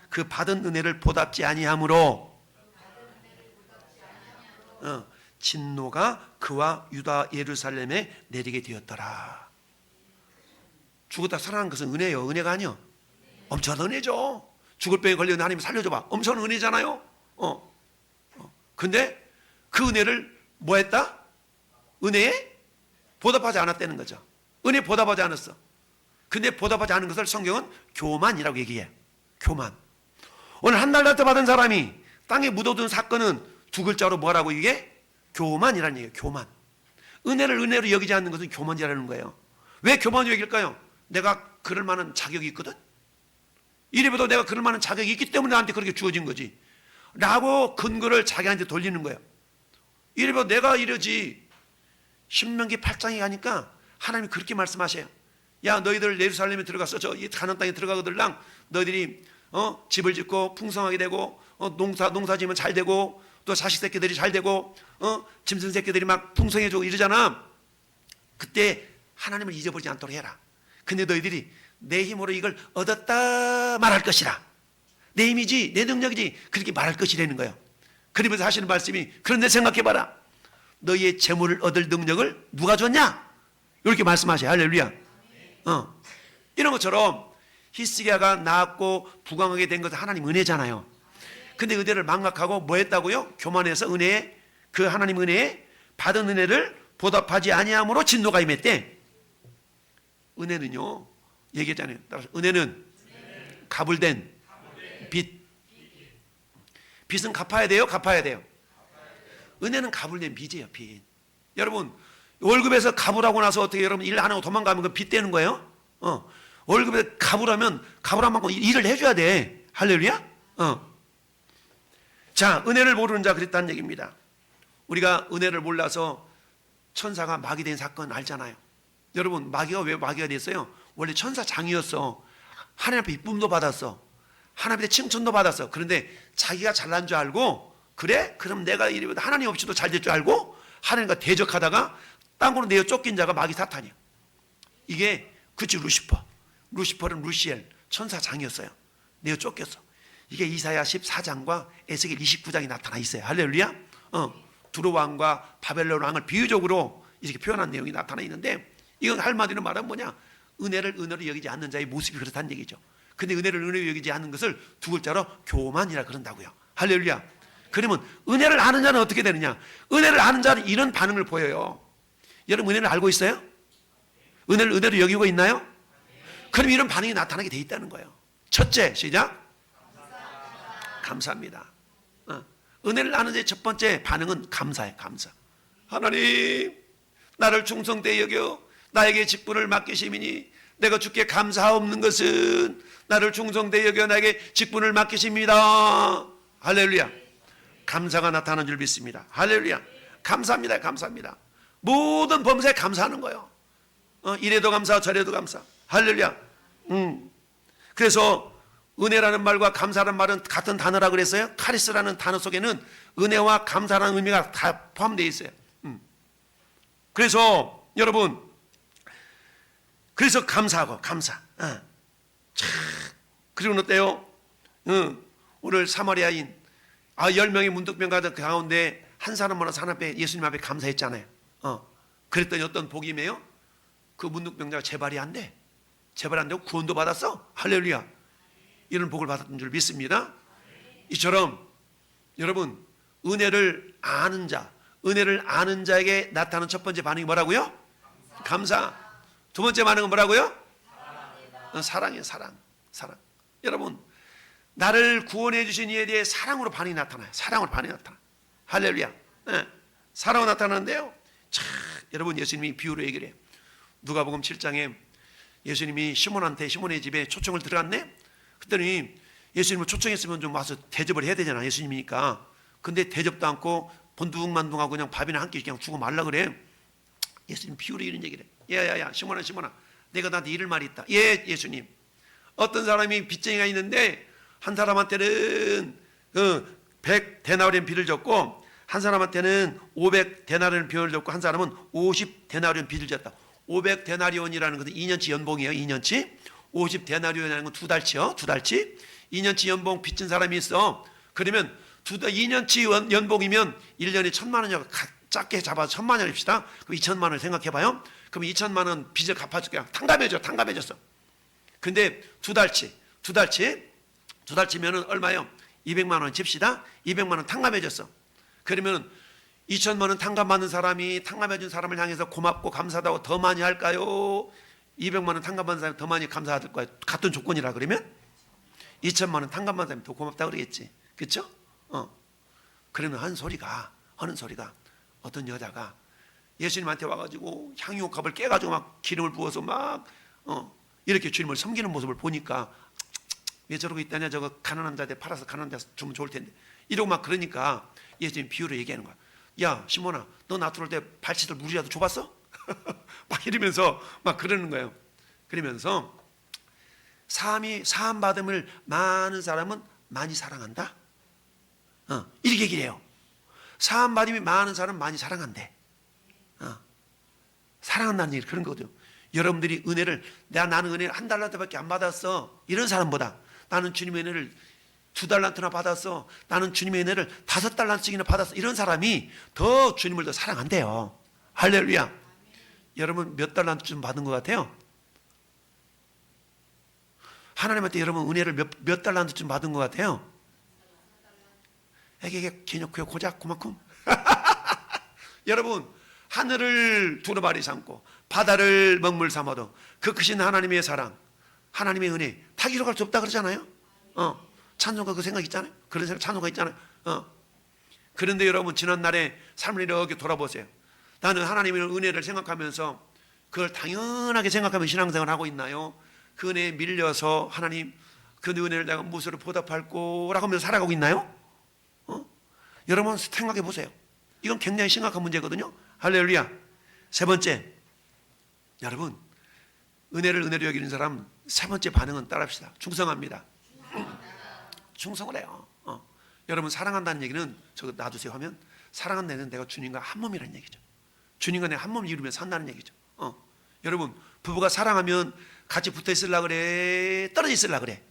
S1: 그 받은 은혜를 보답지 아니하므로 진노가 그와 유다 예루살렘에 내리게 되었더라. 죽었다 살아난 것은 은혜예요. 은혜가 아니요. 엄청난 은혜죠. 죽을 병에 걸렸는데 하나님 살려줘봐. 엄청난 은혜잖아요. 근데 그 은혜를 뭐 했다? 은혜에 보답하지 않았다는 거죠. 은혜 보답하지 않았어. 근데 보답하지 않은 것을 성경은 교만이라고 얘기해. 교만. 오늘 한 달 나트 받은 사람이 땅에 묻어둔 사건은 2글자로 뭐라고 이게? 교만이라는 얘기예요. 교만. 은혜를 은혜로 여기지 않는 것은 교만이라는 거예요. 왜 교만으로 여길까요? 내가 그럴 만한 자격이 있거든. 이래봬도 내가 그럴 만한 자격이 있기 때문에 나한테 그렇게 주어진 거지 라고 근거를 자기한테 돌리는 거예요. 이래봐 내가 이러지. 신명기 8장에 가니까 하나님이 그렇게 말씀하셔요. 야, 너희들 예루살렘에 들어가서 저 가나안 땅에 들어가거들랑 너희들이 집을 짓고 풍성하게 되고 농사 지으면 잘 되고 또 자식 새끼들이 잘 되고 짐승 새끼들이 막 풍성해지고 이러잖아. 그때 하나님을 잊어버리지 않도록 해라. 근데 너희들이 내 힘으로 이걸 얻었다 말할 것이라. 내 힘이지 내 능력이지 그렇게 말할 것이라는 거예요. 그러면서 하시는 말씀이 그런데 생각해봐라. 너희의 재물을 얻을 능력을 누가 줬냐? 이렇게 말씀하셔요. 할렐루야. 이런 것처럼 히스기야가 낳았고 부강하게 된 것은 하나님 은혜잖아요. 근데 은혜를 망각하고 뭐 했다고요? 교만해서 은혜에 그 하나님 은혜에 받은 은혜를 보답하지 아니함으로 진노가 임했대. 은혜는요 얘기했잖아요. 따라서 은혜는 가불된 빚. 빚은 갚아야 돼요? 갚아야 돼요? 은혜는 가불된 빚이에요. 빚. 여러분 월급에서 갚으라고 나서 어떻게 여러분 일 안 하고 도망가면 그 빚 되는 거예요? 월급에 갚으라면 갚으란 만큼 일을 해줘야 돼. 할렐루야? 자, 은혜를 모르는 자 그랬다는 얘기입니다. 우리가 은혜를 몰라서 천사가 마귀 된 사건 알잖아요. 여러분 마귀가 왜 마귀가 됐어요? 원래 천사 장이었어. 하나님 앞에 이쁨도 받았어. 하나님의 칭찬도 받았어. 그런데 자기가 잘난 줄 알고 그래? 그럼 내가 이러면 하나님 없이도 잘 될 줄 알고 하나님과 대적하다가 땅으로 내어 쫓긴 자가 마귀 사탄이야. 이게 그치 루시퍼는 루시엘 천사장이었어요. 내어 쫓겼어. 이게 이사야 14장과 에스겔 29장이 나타나 있어요. 할렐루야. 두로왕과 바벨론 왕을 비유적으로 이렇게 표현한 내용이 나타나 있는데 이건 한마디로 말하면 뭐냐? 은혜를 은혜로 여기지 않는 자의 모습이 그렇다는 얘기죠. 근데 은혜를 은혜로 여기지 않는 것을 2글자로 교만이라 그런다고요. 할렐루야. 그러면 은혜를 아는 자는 어떻게 되느냐? 은혜를 아는 자는 이런 반응을 보여요. 여러분 은혜를 알고 있어요? 은혜를 은혜로 여기고 있나요? 그럼 이런 반응이 나타나게 돼 있다는 거예요. 첫째, 시작. 감사합니다. 은혜를 나누는 데 첫 번째 반응은 감사예요. 감사. 하나님, 나를 충성되이 여겨 나에게 직분을 맡기심이니 내가 주께 감사없는 것은 나를 충성되이 여겨 나에게 직분을 맡기십니다. 할렐루야. 감사가 나타나는 줄 믿습니다. 할렐루야. 감사합니다. 감사합니다. 모든 범사에 감사하는 거예요. 이래도 감사, 저래도 감사. 할렐루야. 그래서 은혜라는 말과 감사라는 말은 같은 단어라 그랬어요. 카리스라는 단어 속에는 은혜와 감사라는 의미가 다 포함되어 있어요. 그래서 여러분, 그래서 감사하고 감사. 그리고 어때요? 오늘 사마리아인 10명의 문둥병가들 가운데 한 사람 만나서 하나님 앞에, 예수님 앞에 감사했잖아요. 그랬더니 어떤 복이 임해요? 그 문둥병자가 재발이 안 돼. 재발 안 되고 구원도 받았어. 할렐루야. 이런 복을 받았던 줄 믿습니다. 이처럼 여러분, 은혜를 아는 자, 은혜를 아는 자에게 나타나는 첫 번째 반응이 뭐라고요? 감사. 두 번째 반응은 뭐라고요? 사랑이에요. 사랑. 여러분, 나를 구원해 주신 이에 대해 사랑으로 반응이 나타나요. 사랑으로 반응이 나타나요. 할렐루야. 사랑으로 나타나는데요, 여러분, 예수님이 비유로 얘기를 해요. 누가복음 7장에 예수님이 시몬의 집에 초청을 들어갔네. 그랬더니 예수님을 초청했으면 좀 와서 대접을 해야 되잖아, 예수님이니까. 근데 대접도 않고 번둥만둥하고 그냥 밥이나 한 끼 그냥 주고 말라 그래. 예수님 비유로 이런 얘기를 해. 야야야, 시몬아, 내가 나한테 이럴 말이 있다. 예, 예수님. 어떤 사람이 빚쟁이가 있는데 한 사람한테는 100데나리온 빚을 졌고 한 사람한테는 500데나리온 빚을 졌고 한 사람은 50데나리온 빚을 졌다. 500데나리온이라는 것은 2년치 연봉이에요. 2년치. 50데나리온이라는 건 2달치요. 2달치. 2년치 연봉 빚진 사람이 있어. 그러면 2년치 연봉이면 1년에 1,000만 원이라고 작게 잡아서 1,000만 원 합시다. 그럼 2,000만 원 생각해봐요. 그럼 2,000만 원 빚을 갚아줄게요. 탕감해줬어. 근데 2달치면은 얼마요? 200만 원 칩시다. 200만 원 탕감해줬어. 그러면 2,000만 원 탕감받는 사람이 탕감해준 사람을 향해서 고맙고 감사하다고 더 많이 할까요? 200만 원 탕감받는 사람이 더 많이 감사할 거예요. 같은 조건이라 그러면 2,000만 원 탕감받는 사람이 더 고맙다 그러겠지. 그렇죠? 그러면 하는 소리가 어떤 여자가 예수님한테 와가지고 향유옥합을 깨가지고 막 기름을 부어서 막 이렇게 주님을 섬기는 모습을 보니까 왜 저러고 있다냐, 저거 가난한 자한테 팔아서 가난한 자 주면 좋을 텐데 이러고 막 그러니까 예수님 비유로 얘기하는 거야. 야 시몬아, 너 나 들어올 때 발치들 물이라도 줘봤어? 막 이러면서 막 그러는 거예요. 그러면서 사함 받음을 많은 사람은 많이 사랑한다. 이렇게 얘기를 해요. 사함 받음이 많은 사람은 많이 사랑한대. 사랑한다는 얘기 그런 거거든요. 여러분들이 은혜를, 나는 은혜를 $1달러밖에 안 받았어, 이런 사람보다 나는 주님의 은혜를 2달란트나 받았어, 나는 주님의 은혜를 5달란트씩이나 받았어, 이런 사람이 더 주님을 더 사랑한대요. 할렐루야. 여러분 몇 달란트쯤 받은 것 같아요? 하나님한테 여러분 은혜를 몇 달란트쯤 받은 것 같아요? 에게 개놓고요 고작 그만큼. 여러분, 하늘을 두루마리 삼고 바다를 먹물 삼아도 그 크신 하나님의 사랑, 하나님의 은혜 다 기록할 수 없다 그러잖아요. 찬송가 그 생각 있잖아요. 그런 생각, 찬송가 있잖아요. 그런데 여러분, 지난날에 삶을 이렇게 돌아보세요. 나는 하나님의 은혜를 생각하면서 그걸 당연하게 생각하면 신앙생활을 하고 있나요? 그 은혜에 밀려서 하나님 그 은혜를 내가 무엇으로 보답할 거라고 하면서 살아가고 있나요? 여러분 생각해 보세요. 이건 굉장히 심각한 문제거든요. 할렐루야. 세 번째, 여러분 은혜를 은혜로 여기는 사람 세 번째 반응은 따라합시다. 충성합니다. 충성을 해요. 여러분 사랑한다는 얘기는 저거 놔두세요 하면, 사랑한다는 내가 주님과 한 몸이라는 얘기죠. 주님과 내가 한 몸을 이루며 산다는 얘기죠. 여러분 부부가 사랑하면 같이 붙어 있으려고 그래, 떨어져 있으려고 그래?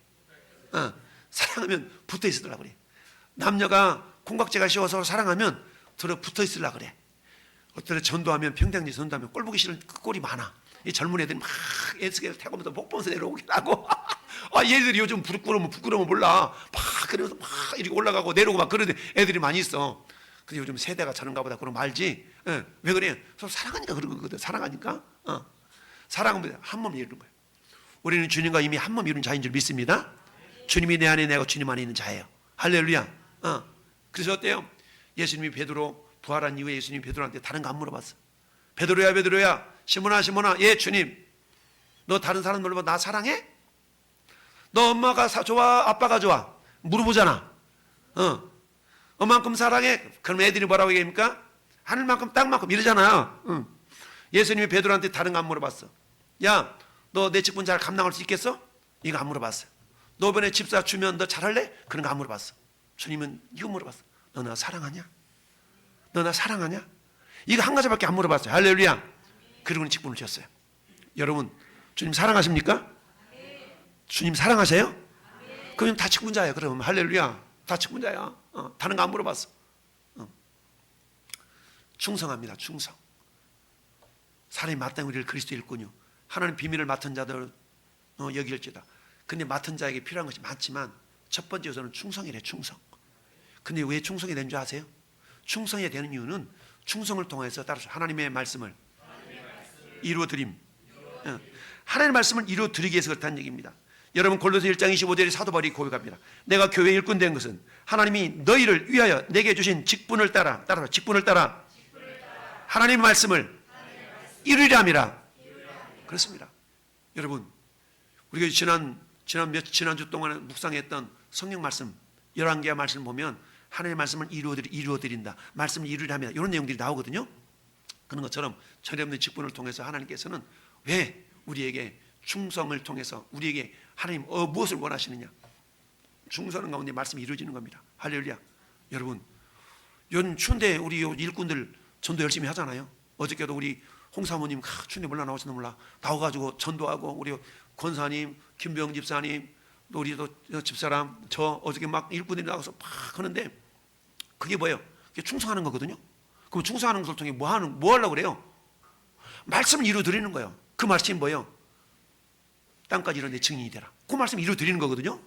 S1: 사랑하면 붙어 있으려고 그래. 남녀가 콩깍지가 씌워서 사랑하면 들어 붙어 있으려고 그래. 어떤 애 전도하면, 평양지 전도하면 꼴 보기 싫은 그 꼴이 많아. 이 젊은 애들이 막 에스겔 타고면서 목 보면서 내려오긴 하고 얘들이 요즘 부끄러우면 몰라. 막 그러면서 막 이렇게 올라가고 내려오고 막 그런 애들이 많이 있어. 근데 요즘 세대가 저런가 보다 그러면 말지. 왜 그래? 서로 사랑하니까 그런 거거든. 사랑하니까. 사랑은 한 몸 이루는 거예요. 우리는 주님과 이미 한 몸 이룬 자인 줄 믿습니다. 주님이 내 안에, 내가 주님 안에 있는 자예요. 할렐루야. 그래서 어때요? 예수님이 베드로 부활한 이후에 예수님이 베드로한테 다른 거 안 물어봤어. 베드로야, 베드로야, 시몬아, 시몬아, 예 주님, 너 다른 사람 물어봐. 나 사랑해? 너 엄마가 좋아, 아빠가 좋아? 물어보잖아. 엄마만큼 사랑해? 그럼 애들이 뭐라고 얘기합니까? 하늘만큼 땅만큼 이러잖아요. 예수님이 베드로한테 다른 거 안 물어봤어. 야, 너 내 직분 잘 감당할 수 있겠어? 이거 안 물어봤어. 너 이번에 집사 주면 너 잘할래? 그런 거 안 물어봤어. 주님은 이거 물어봤어. 너 나 사랑하냐? 너 나 사랑하냐? 이거 한 가지밖에 안 물어봤어요. 할렐루야. 그리고는 직분을 줬어요. 여러분, 주님 사랑하십니까? 주님 사랑하세요? 그럼 다 직분자예요. 그러면 할렐루야. 다 직분자야. 다른 거 안 물어봤어. 충성합니다. 충성. 사람이 마땅히 우리를 그리스도 일꾼이요 하나님 비밀을 맡은 자들 여길지다. 근데 맡은 자에게 필요한 것이 많지만 첫 번째 우선은 충성이래. 충성. 근데 왜 충성이 되는 줄 아세요? 충성이 되는 이유는 충성을 통해서 따라서 하나님의 말씀을 이루어드림. 하나님의 말씀을 이루어드리기 위해서 그렇다는 얘기입니다. 여러분 골로새 1장 25절에 사도 바울이 고백합니다. 내가 교회 일꾼 된 것은 하나님이 너희를 위하여 내게 주신 직분을 따라 직분을 따라 하나님의 말씀을 이루리라 함이라. 그렇습니다. 여러분, 우리가 지난주 동안에 묵상했던 성경 말씀 11개의 말씀을 보면 하나님의 말씀을 이루어드린다. 말씀을 이루리라 합니다. 이런 내용들이 나오거든요. 그런 것처럼 전에 없는 직분을 통해서 하나님께서는 왜 우리에게 충성을 통해서 우리에게 하나님 무엇을 원하시느냐? 충성 가운데 말씀이 이루어지는 겁니다. 할렐루야. 여러분, 요즘 추운데 우리 일꾼들 전도 열심히 하잖아요. 어저께도 우리 홍사모님 추운데 몰라 나오시는 몰라 나와가지고 전도하고 우리 권사님, 김병 집사님, 또 우리 또 집사람 저 어저께 막 일꾼들이 나가서 막 하는데 그게 뭐예요? 그게 충성하는 거거든요. 그럼 충성하는 것을 통해 뭐 하려고 그래요? 말씀을 이루어드리는 거예요. 그 말씀이 뭐예요? 땅까지 이런 내 증인이 되라. 그 말씀 이루어드리는 거거든요.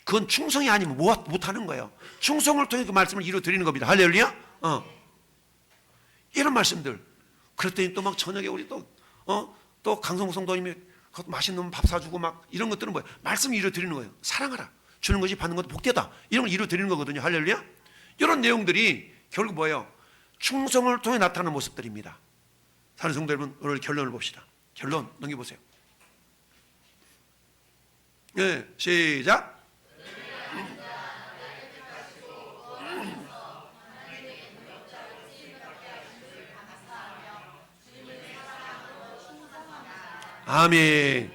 S1: 그건 충성이 아니면 못하는 거예요. 충성을 통해 그 말씀을 이루어드리는 겁니다. 할렐루야. 이런 말씀들. 그랬더니 또 막 저녁에 우리 또 강성국 성도님이 맛있는 밥 사주고 막 이런 것들은 뭐예요? 말씀을 이루어드리는 거예요. 사랑하라. 주는 것이 받는 것도 복되다. 이런 걸 이루어드리는 거거든요. 할렐루야. 이런 내용들이 결국 뭐예요? 충성을 통해 나타나는 모습들입니다. 사는 성도 여러분, 오늘 결론을 봅시다. 결론 넘겨보세요. 네, 시작. 아멘.